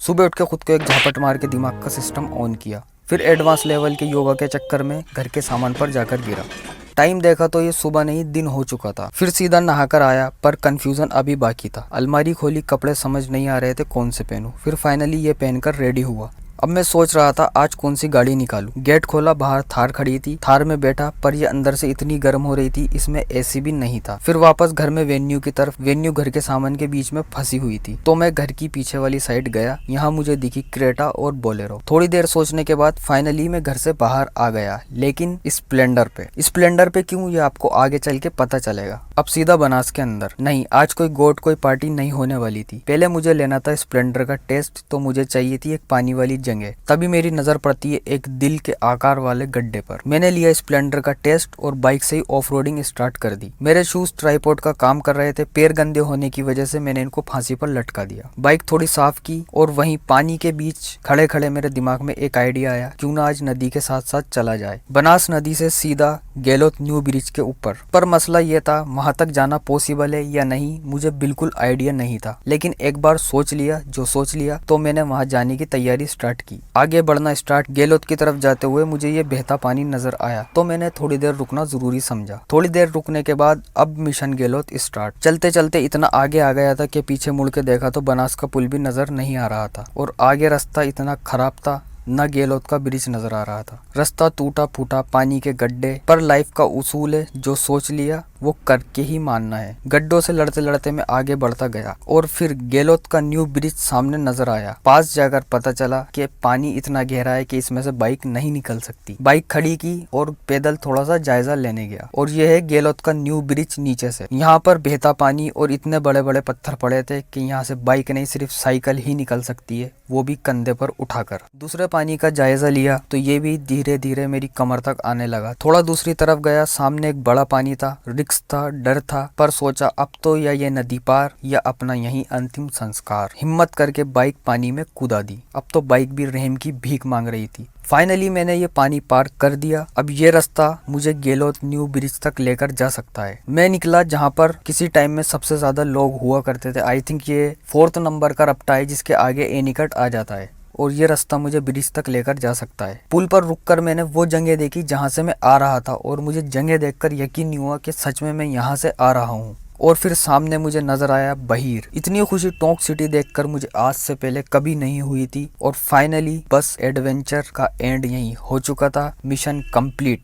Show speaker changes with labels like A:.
A: सुबह उठ के खुद को एक झापट मार के दिमाग का सिस्टम ऑन किया। फिर एडवांस लेवल के योगा के चक्कर में घर के सामान पर जाकर गिरा। टाइम देखा तो ये सुबह नहीं दिन हो चुका था। फिर सीधा नहाकर आया, पर कंफ्यूजन अभी बाकी था। अलमारी खोली, कपड़े समझ नहीं आ रहे थे कौन से पहनूं। फिर फाइनली ये पहनकर रेडी हुआ। अब मैं सोच रहा था आज कौन सी गाड़ी निकालूं। गेट खोला, बाहर थार खड़ी थी। थार में बैठा, पर ये अंदर से इतनी गर्म हो रही थी, इसमें एसी भी नहीं था। फिर वापस घर में वेन्यू की तरफ। वेन्यू घर के सामान के बीच में फंसी हुई थी, तो मैं घर की पीछे वाली साइड गया। यहाँ मुझे दिखी क्रेटा और बोलेरो। थोड़ी देर सोचने के बाद फाइनली मैं घर से बाहर आ गया, लेकिन स्प्लेंडर पे। स्प्लेंडर पे क्यों, ये आपको आगे चल के पता चलेगा। अब सीधा बनास के अंदर। नहीं, आज कोई गोट कोई पार्टी नहीं होने वाली थी। पहले मुझे लेना था स्प्लेंडर का टेस्ट, तो मुझे चाहिए थी एक पानी वाली जगह। तभी मेरी नजर पड़ती है एक दिल के आकार वाले गड्ढे पर। मैंने लिया स्प्लेंडर का टेस्ट और बाइक से ही ऑफ रोडिंग स्टार्ट कर दी। मेरे शूज ट्राइपॉड का काम कर रहे थे। पैर गंदे होने की वजह से मैंने इनको फांसी पर लटका दिया। बाइक थोड़ी साफ की और वहीं पानी के बीच खड़े खड़े मेरे दिमाग में एक आइडिया आया, क्यों ना आज नदी के साथ साथ चला जाए। बनास नदी से सीधा गैलोत न्यू ब्रिज के ऊपर। पर मसला ये था, वहां तक जाना पॉसिबल है या नहीं, मुझे बिल्कुल आइडिया नहीं था। लेकिन एक बार सोच लिया जो सोच लिया, तो मैंने वहां जाने की तैयारी स्टार्ट की। आगे बढ़ना स्टार्ट। गैलोत की तरफ जाते हुए मुझे ये बहता पानी नजर आया, तो मैंने थोड़ी देर रुकना जरूरी समझा। थोड़ी देर रुकने के बाद अब मिशन गैलोत स्टार्ट। चलते चलते इतना आगे आ गया था कि पीछे मुड़ के देखा तो बनास का पुल भी नजर नहीं आ रहा था, और आगे रास्ता इतना खराब था, न गैलोत का ब्रिज नजर आ रहा था। रास्ता टूटा फूटा, पानी के गड्ढे। पर लाइफ का उसूल है, जो सोच लिया वो करके ही मानना है। गड्ढों से लड़ते लड़ते मैं आगे बढ़ता गया, और फिर गैलोत का न्यू ब्रिज सामने नजर आया। पास जाकर पता चला कि पानी इतना गहरा है कि इसमें से बाइक नहीं निकल सकती। बाइक खड़ी की और पैदल थोड़ा सा जायजा लेने गया, और यह है गैलोत का न्यू ब्रिज नीचे से। यहाँ पर बहता पानी और इतने बड़े बड़े पत्थर पड़े थे कि यहाँ से बाइक नहीं सिर्फ साइकिल ही निकल सकती है, वो भी कंधे पर उठाकर। दूसरे पानी का जायजा लिया तो ये भी धीरे धीरे मेरी कमर तक आने लगा। थोड़ा दूसरी तरफ गया, सामने एक बड़ा पानी था। रिस्क था, डर था, पर सोचा अब तो या ये नदी पार या अपना यही अंतिम संस्कार। हिम्मत करके बाइक पानी में कूदा दी। अब तो बाइक भी रहम की भीख मांग रही थी। फाइनली मैंने ये पानी पार कर दिया। अब ये रास्ता मुझे गैलोत न्यू ब्रिज तक लेकर जा सकता है। मैं निकला जहाँ पर किसी टाइम में सबसे ज्यादा लोग हुआ करते थे। आई थिंक ये 4th नंबर का रपटा है, जिसके आगे एनिकट आ जाता है, और ये रास्ता मुझे ब्रिज तक लेकर जा सकता है। पुल पर रुककर मैंने वो जगह देखी जहाँ से मैं आ रहा था, और मुझे जगह देखकर यकीन नहीं हुआ कि सच में मैं यहाँ से आ रहा हूँ। और फिर सामने मुझे नजर आया बहीर। इतनी खुशी टोंक सिटी देखकर मुझे आज से पहले कभी नहीं हुई थी। और फाइनली बस एडवेंचर का एंड यहीं हो चुका था। Mission complete.